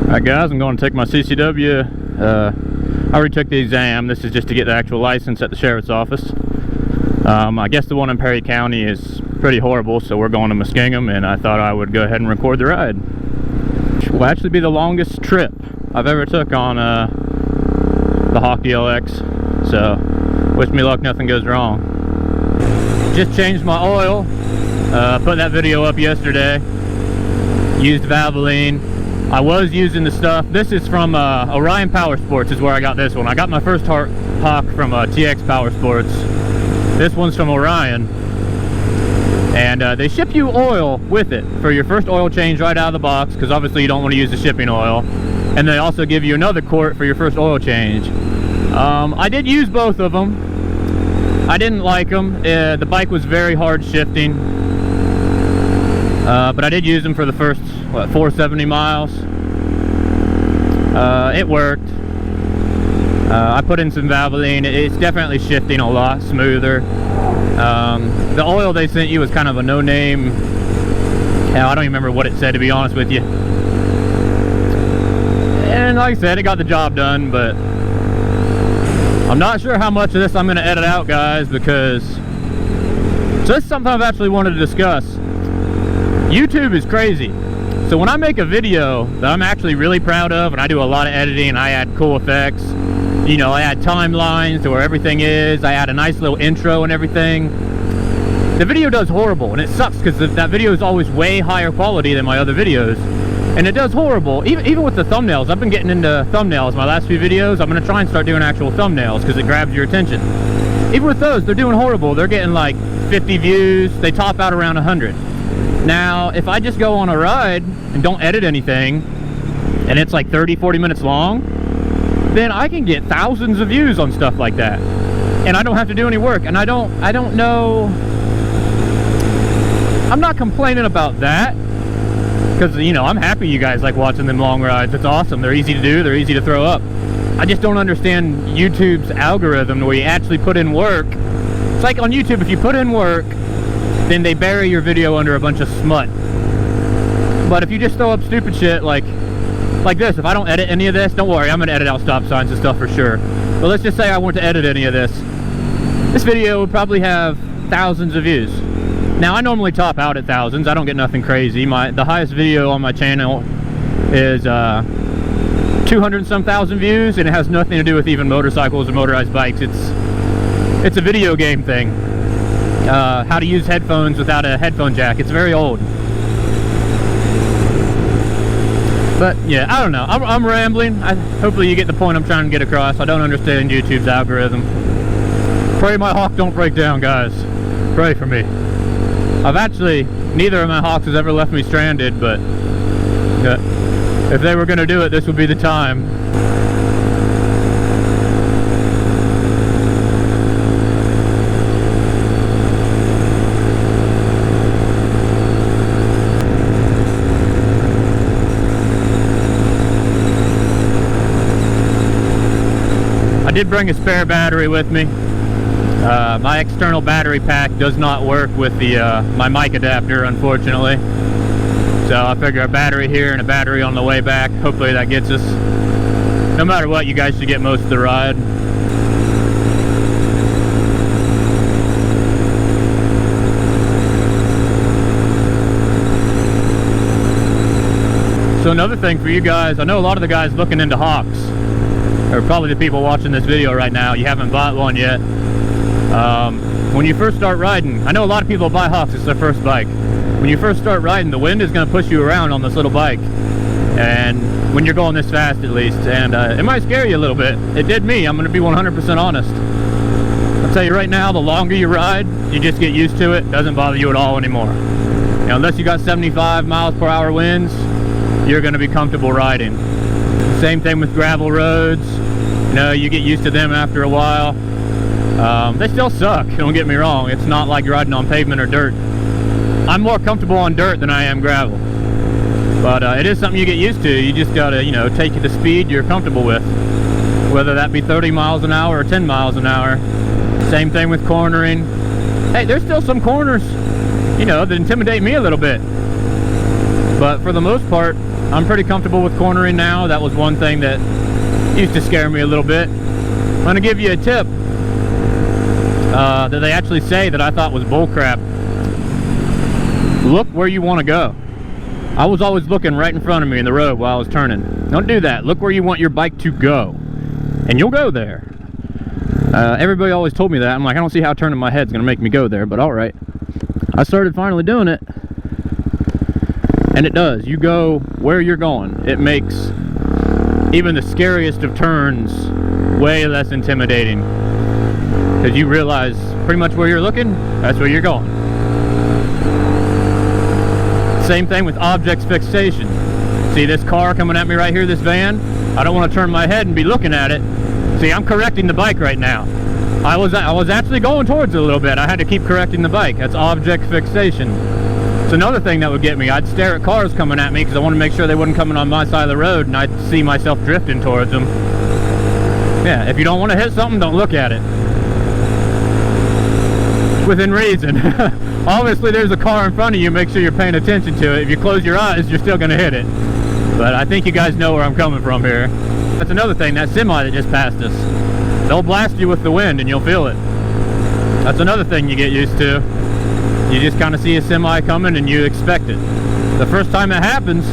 Alright guys, I'm going to take my CCW. I already took the exam. This is just to get the actual license at the sheriff's office. I guess the one in Perry County is pretty horrible, so we're going to Muskingum, and I thought I would go ahead and record the ride. Which will actually be the longest trip I've ever took on the Hawk DLX. So, wish me luck, nothing goes wrong. Just changed my oil. Put that video up yesterday. Used Valvoline. I was using the stuff. This is from Orion Power Sports is where I got this one. I got my first Hawk from TX Power Sports. This one's from Orion. And they ship you oil with it for your first oil change right out of the box, because obviously you don't want to use the shipping oil. And they also give you another quart for your first oil change. I did use both of them. I didn't like them. The bike was very hard shifting. But I did use them for the first, 470 miles. It worked. I put in some Valvoline. It's definitely shifting a lot smoother. The oil they sent you was kind of a no-name. Hell, I don't even remember what it said, to be honest with you. And like I said, it got the job done, but I'm not sure how much of this I'm going to edit out, guys, because so this is something I've actually wanted to discuss. YouTube is crazy. So when I make a video that I'm actually really proud of, and I do a lot of editing, I add cool effects, you know, I add timelines to where everything is, I add a nice little intro and everything, the video does horrible, and it sucks because that video is always way higher quality than my other videos, and it does horrible. Even with the thumbnails, I've been getting into thumbnails my last few videos. I'm going to try and start doing actual thumbnails because it grabs your attention. Even with those, they're doing horrible. They're getting like 50 views, they top out around 100. Now, if I just go on a ride and don't edit anything, and it's like 30-40 minutes long, then I can get thousands of views on stuff like that, and I don't have to do any work. And I don't know, I'm not complaining about that, because, you know, I'm happy you guys like watching them long rides. It's awesome. They're easy to do, they're easy to throw up. I just don't understand YouTube's algorithm where you actually put in work. It's like on YouTube, if you put in work, then they bury your video under a bunch of smut. But if you just throw up stupid shit like this, if I don't edit any of this, don't worry, I'm gonna edit out stop signs and stuff for sure. But let's just say I want to edit any of this. This video would probably have thousands of views. Now, I normally top out at thousands. I don't get nothing crazy. The highest video on my channel is 200 and some thousand views, and it has nothing to do with even motorcycles or motorized bikes. It's a video game thing. How to use headphones without a headphone jack. It's very old. But yeah, I don't know. I'm rambling. Hopefully you get the point I'm trying to get across. I don't understand YouTube's algorithm. Pray my Hawk don't break down, guys. Pray for me. Neither of my Hawks has ever left me stranded, but if they were going to do it, this would be the time. I did bring a spare battery with me. My external battery pack does not work with my mic adapter, unfortunately. So I figure a battery here and a battery on the way back. Hopefully that gets us. No matter what, you guys should get most of the ride. So another thing for you guys, I know a lot of the guys looking into Hawks, or probably the people watching this video right now, you haven't bought one yet. When you first start riding, I know a lot of people buy Hawks, it's their first bike. When you first start riding, the wind is going to push you around on this little bike, and when you're going this fast at least, and it might scare you a little bit. It did me. I'm going to be 100% honest. I'll tell you right now, the longer you ride, you just get used to it. It doesn't bother you at all anymore. You know, unless you got 75 miles per hour winds, you're going to be comfortable riding. Same thing with gravel roads. You know, you get used to them after a while. They still suck, don't get me wrong. It's not like riding on pavement or dirt. I'm more comfortable on dirt than I am gravel. But it is something you get used to. You just gotta, you know, take the speed you're comfortable with. Whether that be 30 miles an hour or 10 miles an hour. Same thing with cornering. Hey, there's still some corners, you know, that intimidate me a little bit. But for the most part, I'm pretty comfortable with cornering now. That was one thing that used to scare me a little bit. I'm gonna give you a tip that they actually say that I thought was bullcrap. Look where you want to go. I was always looking right in front of me in the road while I was turning. Don't do that. Look where you want your bike to go, and you'll go there. Everybody always told me that. I'm like, I don't see how turning my head's gonna make me go there, but all right. I started finally doing it, and it does. You go where you're going. It makes even the scariest of turns way less intimidating, because you realize pretty much where you're looking, that's where you're going. Same thing with objects fixation. See this car coming at me right here, this van? I don't want to turn my head and be looking at it. See, I'm correcting the bike right now. I was actually going towards it a little bit. I had to keep correcting the bike. That's object fixation. It's another thing that would get me. I'd stare at cars coming at me because I want to make sure they wasn't coming on my side of the road, and I'd see myself drifting towards them. Yeah, if you don't want to hit something, don't look at it. Within reason. Obviously there's a car in front of you, make sure you're paying attention to it. If you close your eyes, you're still going to hit it. But I think you guys know where I'm coming from here. That's another thing, that semi that just passed us. They'll blast you with the wind and you'll feel it. That's another thing you get used to. You just kind of see a semi coming and you expect it. The first time it happens,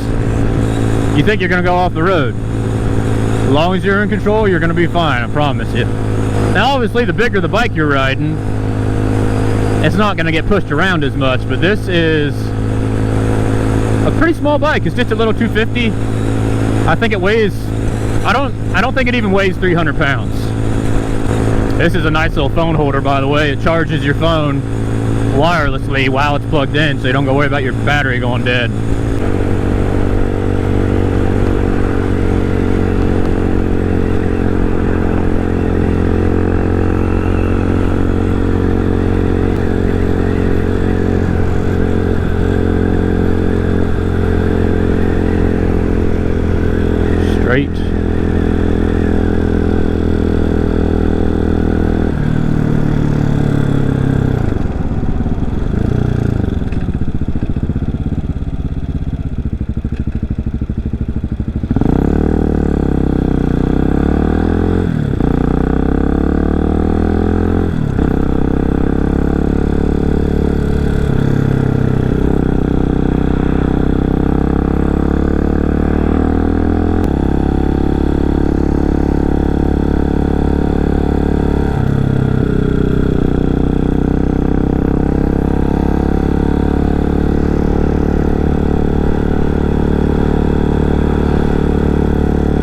you think you're going to go off the road. As long as you're in control, you're going to be fine, I promise you. Now obviously the bigger the bike you're riding, it's not going to get pushed around as much, but this is a pretty small bike. It's just a little 250. I think it weighs, I don't think it even weighs 300 pounds. This is a nice little phone holder, by the way. It charges your phone wirelessly while it's plugged in, so you don't go worry about your battery going dead. Straight.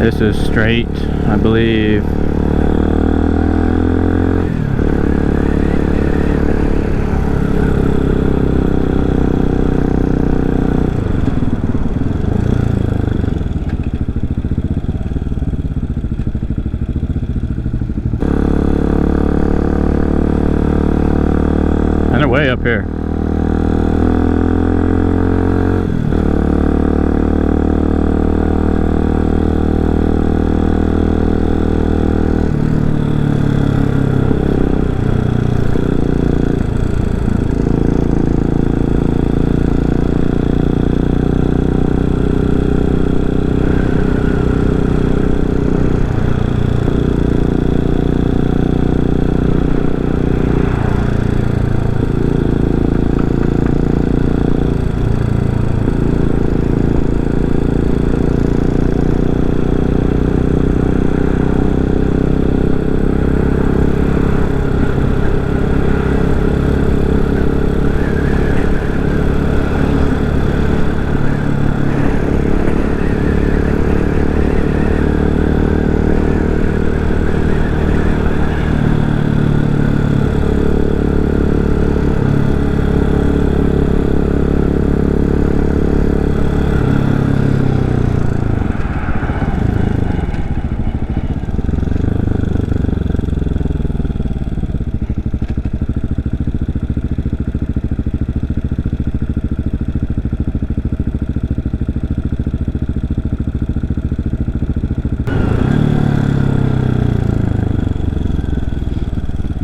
This is straight, I believe. And they're way up here.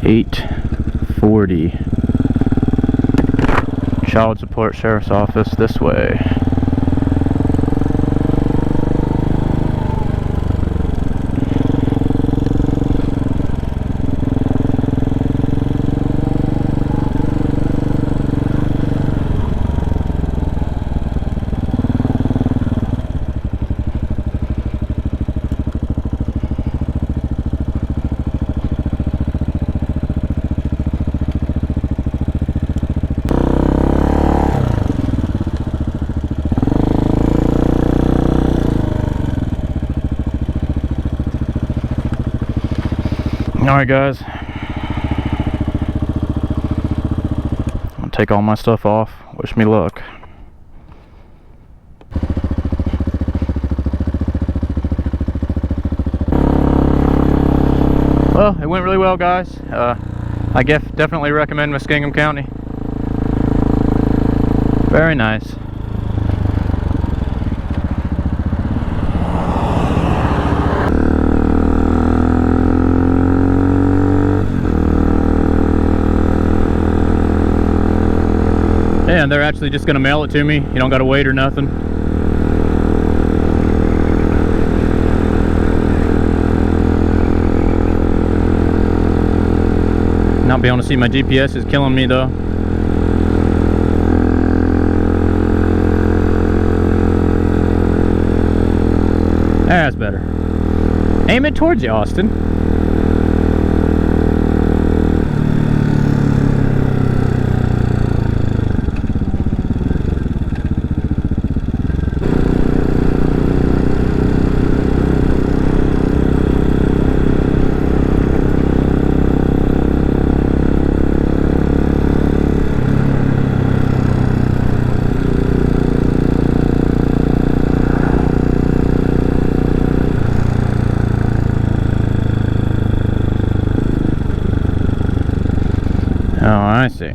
$840. Child Support Sheriff's Office this way. Alright guys, I'll take all my stuff off. Wish me luck. Well, it went really well, guys. I definitely recommend Muskingum County. Very nice. And they're actually just gonna mail it to me. You don't gotta wait or nothing. Not be able to see my GPS is killing me though. That's better. Aim it towards you, Austin. Oh, I see.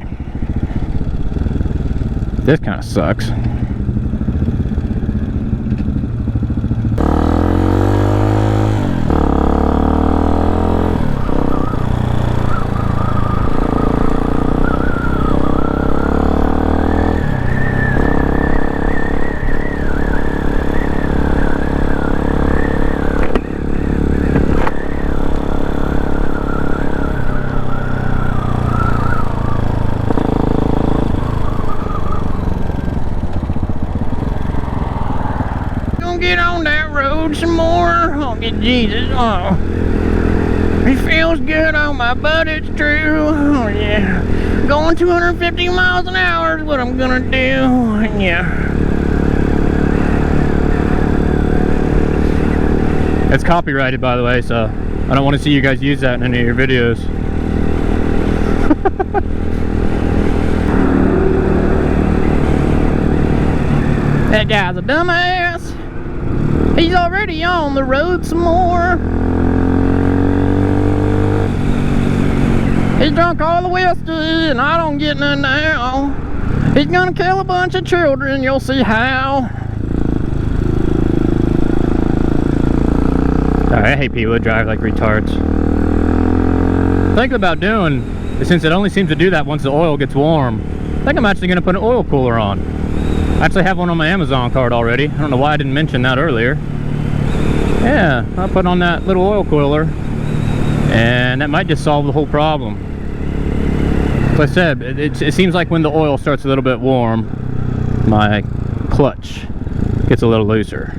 This kind of sucks. Get on that road some more. Oh, get Jesus. Oh, it feels good on my butt, it's true. Oh, yeah. Going 250 miles an hour is what I'm gonna do. Yeah. It's copyrighted, by the way, so I don't want to see you guys use that in any of your videos. That guy's a dumbass. He's already on the road some more. He's drunk all the whiskey and I don't get none now. He's gonna kill a bunch of children, you'll see how. I hate people that drive like retards. Thinking about doing, since it only seems to do that once the oil gets warm, I think I'm actually gonna put an oil cooler on. I actually have one on my Amazon card already. I don't know why I didn't mention that earlier. Yeah, I'll put on that little oil cooler and that might just solve the whole problem. Like I said, it seems like when the oil starts a little bit warm, my clutch gets a little looser.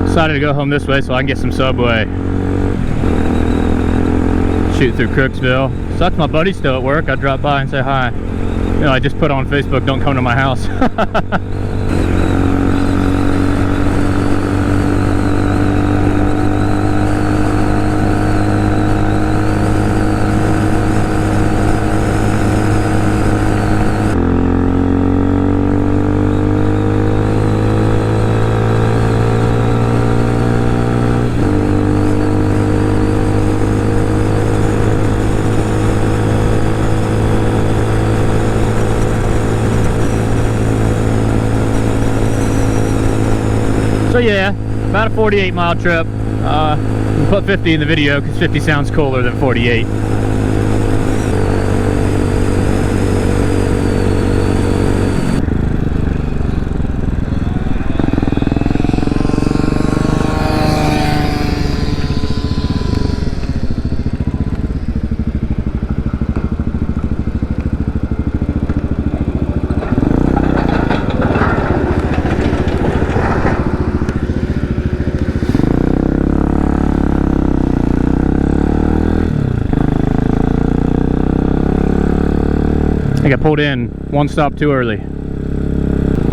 Decided to go home this way so I can get some Subway. Shoot through Crooksville. Sucks my buddy's still at work. I drop by and say hi. You know, I just put on Facebook, don't come to my house. So yeah, about a 48-mile trip. Put 50 in the video because 50 sounds cooler than 48. I think I pulled in one stop too early.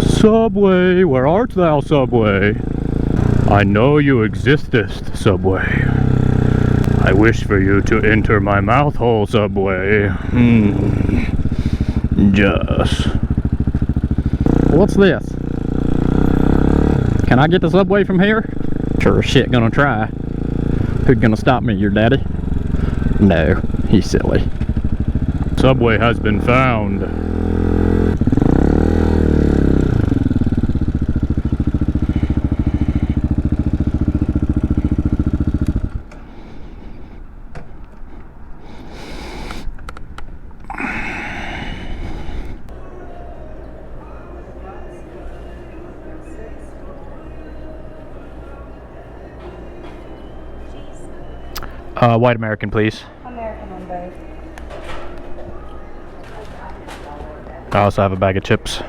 Subway, where art thou, Subway? I know you existest, Subway. I wish for you to enter my mouth hole, Subway. Just. What's this? Can I get the Subway from here? Sure as shit gonna try. Who's gonna stop me, your daddy? No, he's silly. Subway has been found. White American, please. American on both. I also have a bag of chips.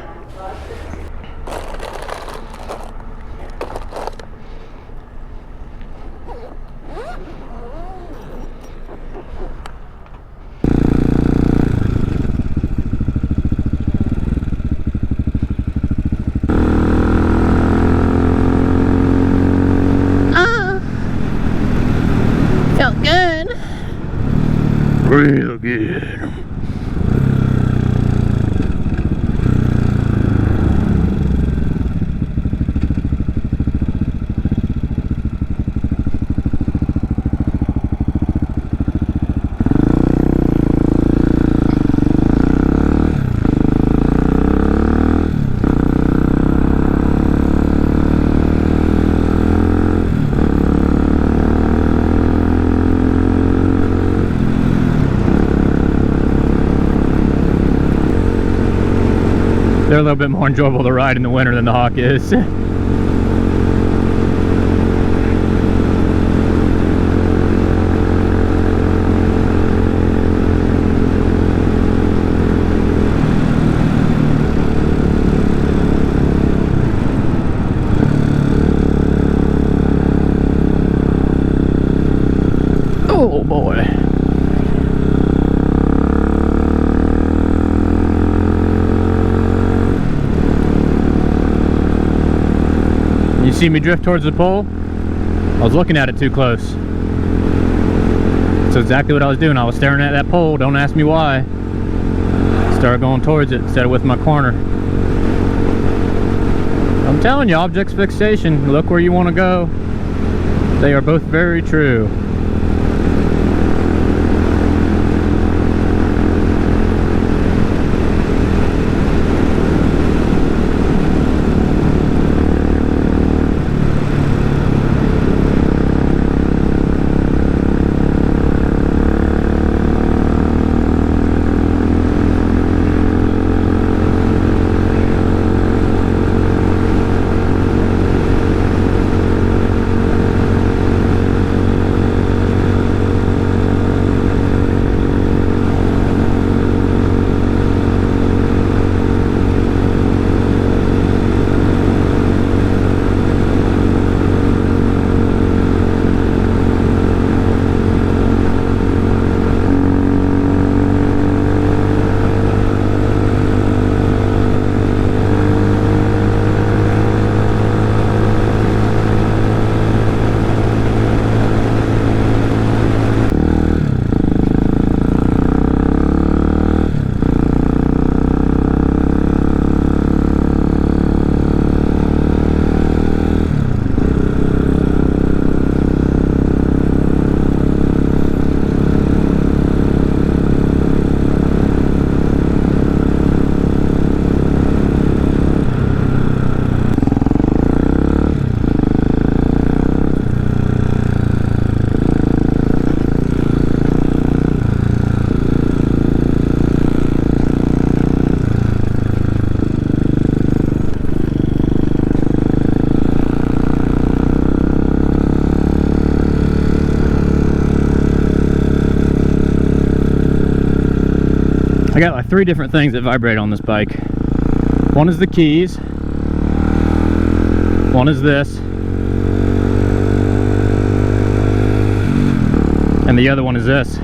Felt good. Real good. They're a little bit more enjoyable to ride in the winter than the Hawk is. Oh boy. You see me drift towards the pole? I was looking at it too close. That's exactly what I was doing. I was staring at that pole. Don't ask me why. Started going towards it instead of with my corner. I'm telling you, objects fixation. Look where you want to go. They are both very true. I got like 3 different things that vibrate on this bike. One is the keys, one is this, and the other one is this.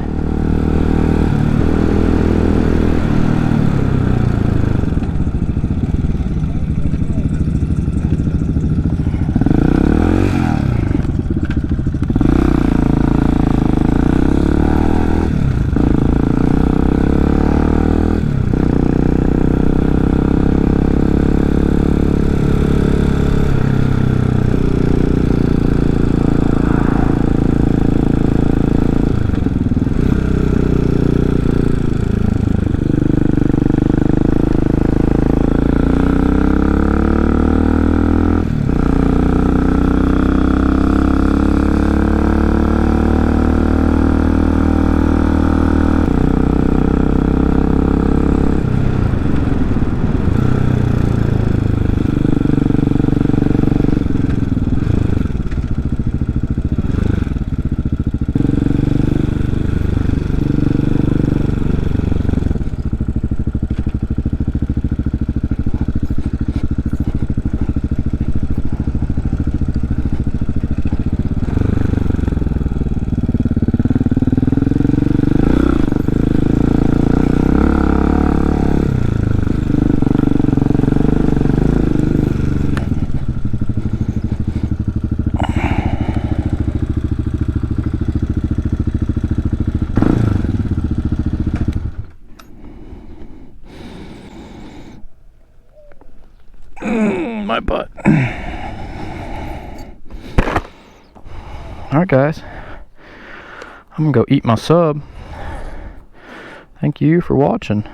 My butt. Alright guys, I'm gonna go eat my sub. Thank you for watching.